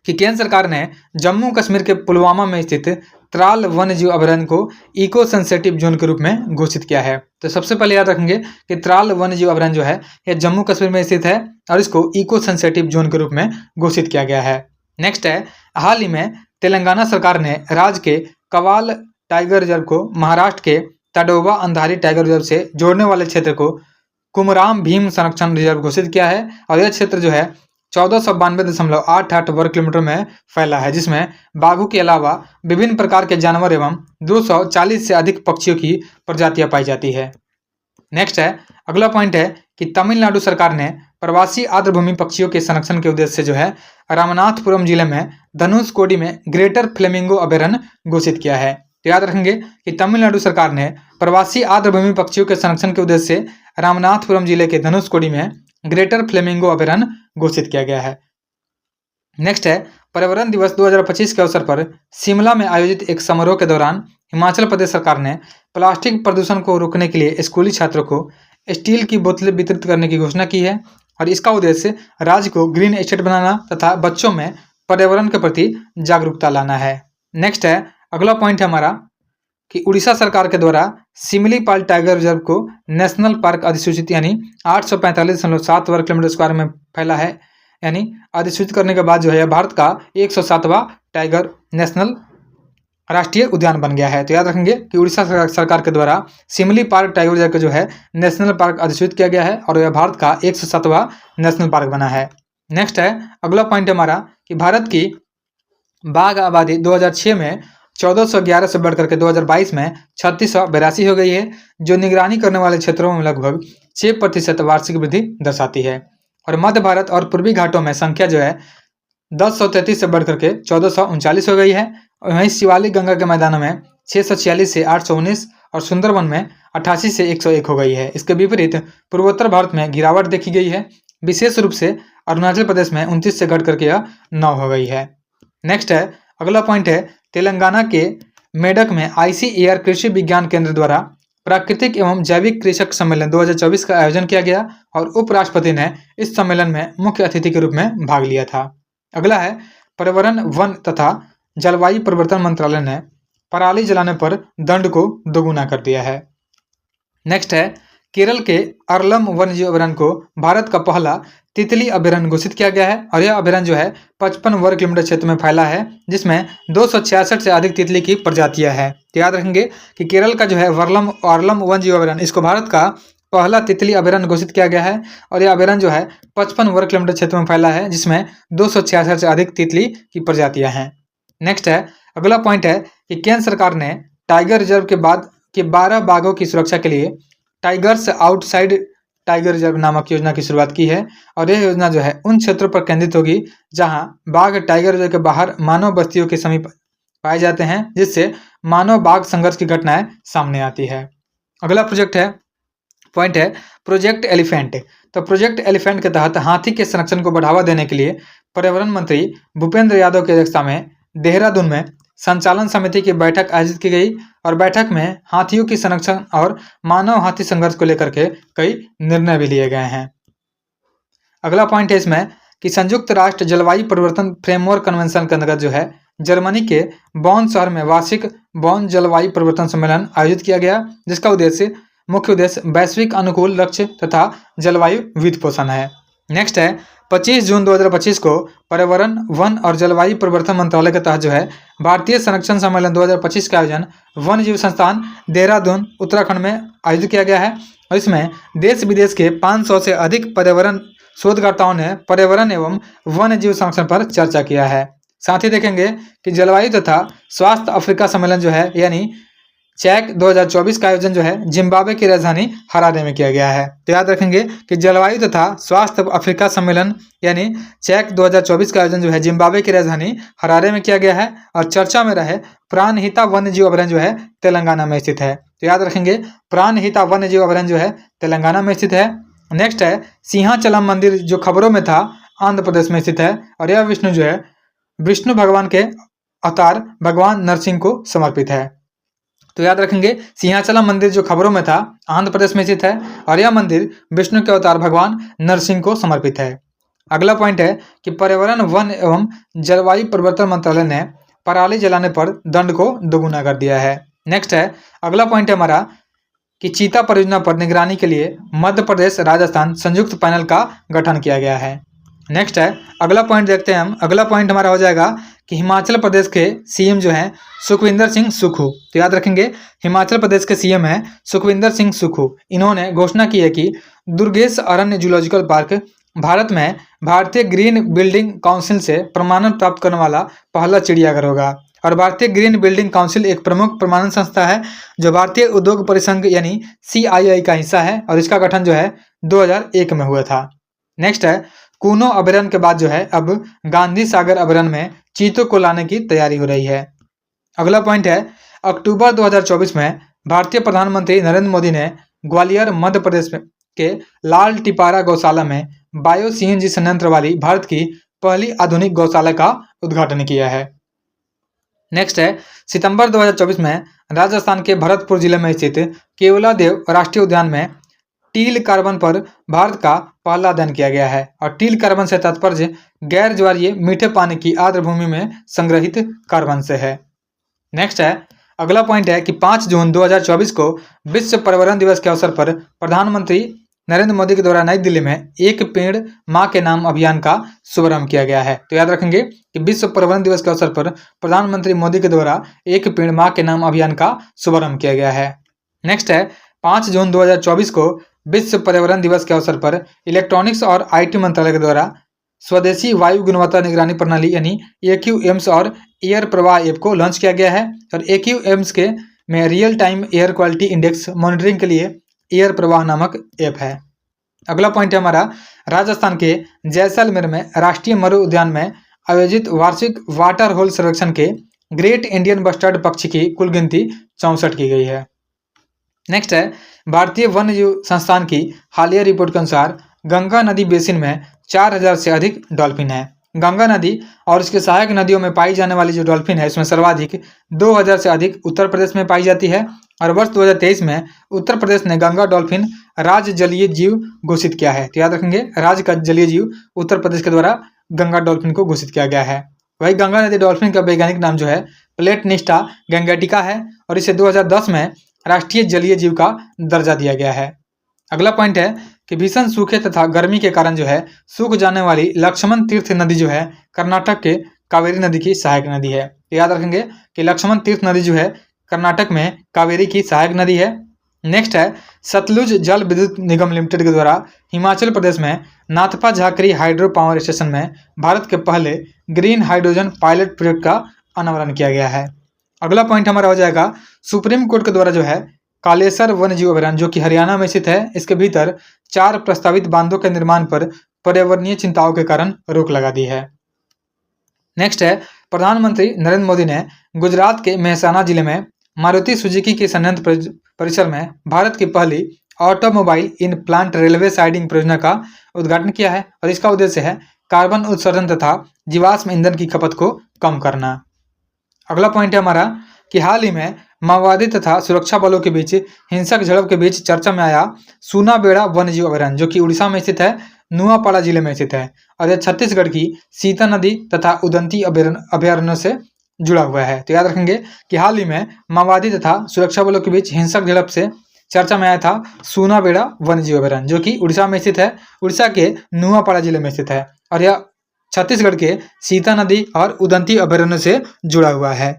कि केंद्र सरकार ने जम्मू कश्मीर के पुलवामा में स्थित त्राल वन्यजीव अभयारण्य को इको सेंसिटिव जोन के रूप में घोषित किया है। तो सबसे पहले याद रखेंगे कि त्राल वन्यजीव अभयारण्य जो है यह जम्मू कश्मीर में स्थित है और इसको इको सेंसिटिव जोन के रूप में घोषित किया गया है। नेक्स्ट है हाल ही में तेलंगाना सरकार ने राज्य के कवाल टाइगर रिजर्व को महाराष्ट्र के तडोबा अंधारी टाइगर रिजर्व से जोड़ने वाले क्षेत्र को कुमराम भीम संरक्षण रिजर्व घोषित किया है और यह क्षेत्र जो है 1492.88 वर्ग किलोमीटर में फैला है, जिसमें बाघों के अलावा विभिन्न प्रकार के जानवर एवं 240 से अधिक पक्षियों की प्रजातियां पाई जाती है। नेक्स्ट है अगला पॉइंट है कि तमिलनाडु सरकार ने प्रवासी आर्द्रभूमि पक्षियों के संरक्षण के उद्देश्य से जो है रामनाथपुरम जिले में धनुषकोडी में ग्रेटर फ्लेमिंगो अभयारण्य घोषित किया है। तो याद रखेंगे कि तमिलनाडु सरकार ने प्रवासी आर्द्रभूमि पक्षियों के संरक्षण के उद्देश्य से रामनाथपुरम जिले के धनुषकोडी में ग्रेटर फ्लेमिंगो अभयारण्य घोषित किया गया है। नेक्स्ट है पर्यावरण दिवस 2025 के अवसर पर शिमला में आयोजित एक समारोह के दौरान हिमाचल प्रदेश सरकार ने प्लास्टिक प्रदूषण को रोकने के लिए स्कूली छात्रों को स्टील की बोतलें वितरित करने की घोषणा की है और इसका उद्देश्य राज्य को ग्रीन एस्टेट बनाना तथा बच्चों में पर्यावरण के प्रति जागरूकता लाना है। नेक्स्ट है अगला पॉइंट है हमारा कि उड़ीसा सरकार के द्वारा सिमलीपाल टाइगर रिजर्व को नेशनल पार्क अधिसूचित यानी 845.7 वर्ग किलोमीटर स्क्वायर में फैला है, यानी अधिसूचित करने के बाद जो है भारत का 107वां टाइगर नेशनल राष्ट्रीय उद्यान बन गया है। तो याद रखेंगे कि उड़ीसा सरकार के द्वारा सिमली पार्क टाइगर रिजर्व को जो है नेशनल पार्क अधिसूचित किया गया है और यह भारत का 107वां नेशनल पार्क बना है। नेक्स्ट है अगला पॉइंट हमारा कि भारत की बाघ आबादी 2006 में 1411 से बढ़कर के 2022 में 3682 हो गई है, जो निगरानी करने वाले क्षेत्रों में लगभग 6% वार्षिक वृद्धि दर्शाती है। और मध्य भारत और पूर्वी घाटों में संख्या जो है 1033 से बढ़कर के 1439 हो गई है। और वहीं शिवालिक गंगा के मैदानों में 646 से 819 और सुंदरवन में 88 से 101 हो गई है। इसके विपरीत पूर्वोत्तर भारत में गिरावट देखी गई है, विशेष रूप से अरुणाचल प्रदेश में 29 से घट करके यह 9 हो गई है। नेक्स्ट है, अगला पॉइंट है, तेलंगाना के मेडक में ICAR कृषि विज्ञान केंद्र द्वारा प्राकृतिक एवं जैविक कृषक सम्मेलन 2024 का आयोजन किया गया और उपराष्ट्रपति ने इस सम्मेलन में मुख्य अतिथि के रूप में भाग लिया था। अगला है, पर्यावरण, वन तथा जलवायु परिवर्तन मंत्रालय ने पराली जलाने पर दंड को दोगुना कर दिया है। नेक्स्ट है, केरल के अरलम वन्यजीव अभयारण्य को भारत का पहला तितली अभयारण्य घोषित किया गया है और यह अभयारण्य जो है 55 वर्ग किलोमीटर क्षेत्र में फैला है, जिसमें 266 से अधिक तितली की प्रजातियां हैं। तो याद रखेंगे कि केरल का जो है अरलम वन्यजीव अभयारण्य, इसको भारत का पहला तितली अभयारण्य घोषित किया गया है और यह अभयारण्य जो है 55 वर्ग किलोमीटर क्षेत्र में फैला है, जिसमें 266 से अधिक तितली की प्रजातियां हैं। नेक्स्ट है, अगला पॉइंट है कि केंद्र सरकार ने टाइगर रिजर्व के बाद के 12 बाघों की सुरक्षा के लिए टाइगर्स आउटसाइड टाइगर रिजर्व नामक योजना की शुरुआत की है और यह योजना जो है उन क्षेत्रों पर केंद्रित होगी जहां बाघ टाइगर रिजर्व के बाहर मानव बस्तियों के समीप पाए जाते हैं, जिससे मानव बाघ संघर्ष की घटनाएं सामने आती है। अगला पॉइंट है प्रोजेक्ट एलिफेंट। तो प्रोजेक्ट एलिफेंट के तहत हाथी के संरक्षण को बढ़ावा देने के लिए पर्यावरण मंत्री भूपेंद्र यादव की अध्यक्षता में देहरादून में संचालन समिति की बैठक आयोजित की गई और बैठक में हाथियों की संरक्षण और मानव हाथी संघर्ष को लेकर के कई निर्णय भी लिए गए हैं। अगला पॉइंट है इसमें कि संयुक्त राष्ट्र जलवायु परिवर्तन फ्रेमवर्क कन्वेंशन के अंतर्गत जो है जर्मनी के बॉन शहर में वार्षिक बॉन जलवायु परिवर्तन सम्मेलन आयोजित किया गया, जिसका मुख्य उद्देश्य वैश्विक अनुकूल लक्ष्य तथा जलवायु वित्त पोषण है। नेक्स्ट है, 25 जून 2025 को पर्यावरण, वन और जलवायु परिवर्तन मंत्रालय के तहत जो है भारतीय संरक्षण सम्मेलन 2025 का आयोजन वन्य जीव संस्थान देहरादून उत्तराखंड में आयोजित किया गया है और इसमें देश विदेश के 500 से अधिक पर्यावरण शोधकर्ताओं ने पर्यावरण एवं वन्य जीव संरक्षण पर चर्चा किया है। साथ ही देखेंगे कि जलवायु तथा स्वास्थ्य अफ्रीका सम्मेलन जो है यानी चैक 2024 का आयोजन जो है जिम्बाब्वे की राजधानी हरारे में किया गया है। तो याद रखेंगे कि जलवायु तथा स्वास्थ्य अफ्रीका सम्मेलन यानी चैक 2024 का आयोजन जो है जिम्बाब्वे की राजधानी हरारे में किया गया है और चर्चा में रहे प्राणहिता वन्यजीव अभयारण्य जो है तेलंगाना में स्थित है। तो याद रखेंगे प्राणहिता वन्यजीव अभयारण्य जो है तेलंगाना में स्थित है। नेक्स्ट है, सिंहाचलम मंदिर जो खबरों में था आंध्र प्रदेश में स्थित है और यह विष्णु भगवान के अवतार भगवान नरसिंह को समर्पित है। तो याद रखेंगे सिंहाचलम मंदिर जो खबरों में था आंध्र प्रदेश में स्थित है और यह मंदिर विष्णु के अवतार भगवान नरसिंह को समर्पित है। अगला पॉइंट है कि पर्यावरण, वन एवं जलवायु परिवर्तन मंत्रालय ने पराली जलाने पर दंड को दोगुना कर दिया है। नेक्स्ट है, अगला पॉइंट है हमारा कि चीता परियोजना पर निगरानी के लिए मध्य प्रदेश, राजस्थान संयुक्त पैनल का गठन किया गया है। नेक्स्ट है, अगला पॉइंट देखते हैं हम। अगला पॉइंट हमारा हो जाएगा कि हिमाचल प्रदेश के सीएम जो हैं सुखविंदर सिंह सुक्खू। तो याद रखेंगे हिमाचल प्रदेश के सीएम हैं सुखविंदर सिंह सुक्खू। इन्होंने घोषणा की है कि दुर्गेश अरण्य जूलॉजिकल पार्क भारत में भारतीय ग्रीन बिल्डिंग काउंसिल से प्रमाणन प्राप्त करने वाला पहला चिड़ियाघर होगा। और भारतीय ग्रीन बिल्डिंग काउंसिल एक प्रमुख प्रमाणन संस्था है जो भारतीय उद्योग परिसंघ यानी CII का हिस्सा है और इसका गठन जो है 2001 में हुआ था। नेक्स्ट है, कूनो अभयारण्य के बाद जो है अब गांधी सागर अभयारण्य में चीतों को लाने की तैयारी हो रही है। अगला पॉइंट है, अक्टूबर 2024 में भारतीय प्रधानमंत्री नरेंद्र मोदी ने ग्वालियर मध्य प्रदेश के लाल टिपारा गौशाला में बायो CNG संयंत्र वाली भारत की पहली आधुनिक गौशाला का उद्घाटन किया है। नेक्स्ट है, सितंबर 2024 में राजस्थान के भरतपुर जिले में स्थित केवलादेव राष्ट्रीय उद्यान में टील कार्बन पर भारत का पहला अध्ययन किया गया है और टील कार्बन से तात्पर्य गैर ज्वारीय मीठे पानी की आर्द्र भूमि में संग्रहित कार्बन से है। नेक्स्ट है, अगला पॉइंट है कि 5 जून 2024 को विश्व पर्यावरण दिवस के अवसर पर प्रधानमंत्री नरेंद्र मोदी के द्वारा नई दिल्ली में एक पेड़ माँ के नाम अभियान का शुभारंभ किया गया है। तो याद रखेंगे कि विश्व पर्यावरण दिवस के अवसर पर प्रधानमंत्री मोदी के द्वारा एक पेड़ माँ के नाम अभियान का शुभारंभ किया गया है। नेक्स्ट है, 5 जून 2024 को विश्व पर्यावरण दिवस के अवसर पर इलेक्ट्रॉनिक्स और IT मंत्रालय के द्वारा स्वदेशी वायु गुणवत्ता निगरानी प्रणाली यानी AQAIMS और एयर प्रवाह ऐप को लॉन्च किया गया है और AQAMS के में real time air quality index monitoring के लिए एयर प्रवाह नामक ऐप है। अगला पॉइंट है हमारा, राजस्थान के जैसलमेर में राष्ट्रीय मरु उद्यान में आयोजित वार्षिक वाटर होल सर्वेक्षण के ग्रेट इंडियन बस्टर्ड पक्षी की कुल गिनती 64 की गई है। नेक्स्ट है, भारतीय वन्य जीव संस्थान की हालिया रिपोर्ट के अनुसार गंगा नदी बेसिन में 4000 से अधिक डॉल्फिन है। गंगा नदी और इसके सहायक नदियों में पाई जाने वाली जो डॉल्फिन है, इसमें सर्वाधिक 2000 से अधिक उत्तर प्रदेश में पाई जाती है और वर्ष 2023 में उत्तर प्रदेश ने गंगा डॉल्फिन राज्य जलीय जीव घोषित किया है। तो याद रखेंगे, राज्य का जलीय जीव उत्तर प्रदेश के द्वारा गंगा डॉल्फिन को घोषित किया गया है। वही गंगा नदी डॉल्फिन का वैज्ञानिक नाम जो है प्लेटनिस्टा गैंगेटिका है और इसे 2010 में राष्ट्रीय जलीय जीव का दर्जा दिया गया है। अगला पॉइंट है कि भीषण सूखे तथा गर्मी के कारण जो है सूख जाने वाली लक्ष्मण तीर्थ नदी जो है कर्नाटक के कावेरी नदी की सहायक नदी है। तो याद रखेंगे कि लक्ष्मण तीर्थ नदी जो है कर्नाटक में कावेरी की सहायक नदी है। नेक्स्ट है, सतलुज जल विद्युत निगम लिमिटेड के द्वारा हिमाचल प्रदेश में Nathpa Jhakri hydro power station में भारत के पहले ग्रीन हाइड्रोजन पायलट प्रोजेक्ट का अनावरण किया गया है। अगला पॉइंट हमारा हो जाएगा, सुप्रीम कोर्ट के द्वारा जो है कालेसर वन्यजीव अभयारण्य जो कि हरियाणा में स्थित है, इसके भीतर 4 प्रस्तावित बांधों के निर्माण पर पर्यावरणीय चिंताओं के कारण रोक लगा दी है। नेक्स्ट है, प्रधानमंत्री नरेंद्र मोदी ने गुजरात के मेहसाना जिले में मारुति सुजुकी के संयंत्र परिसर में भारत की पहली automobile in plant railway siding परियोजना का उद्घाटन किया है और इसका उद्देश्य है कार्बन उत्सर्जन तथा जीवाश्म ईंधन की खपत को कम करना। अगला पॉइंट है हमारा कि हाल ही में माओवादी तथा सुरक्षा बलों के बीच हिंसक झड़प के बीच चर्चा में आया सूनाबेड़ा वन्यजीव अभयारण्य जो कि उड़ीसा में स्थित है, नुआपाड़ा जिले में स्थित है और यह छत्तीसगढ़ की सीता नदी तथा उदंती अभयारण्यों से जुड़ा हुआ है। तो याद रखेंगे कि हाल ही में माओवादी तथा सुरक्षा बलों के बीच हिंसक झड़प से चर्चा में आया था सूनाबेड़ा वन्यजीव अभयारण्य जो कि उड़ीसा में स्थित है, उड़ीसा के नुआपाड़ा जिले में स्थित है और यह छत्तीसगढ़ के सीता नदी और उदंती अभयारण्य से जुड़ा हुआ है।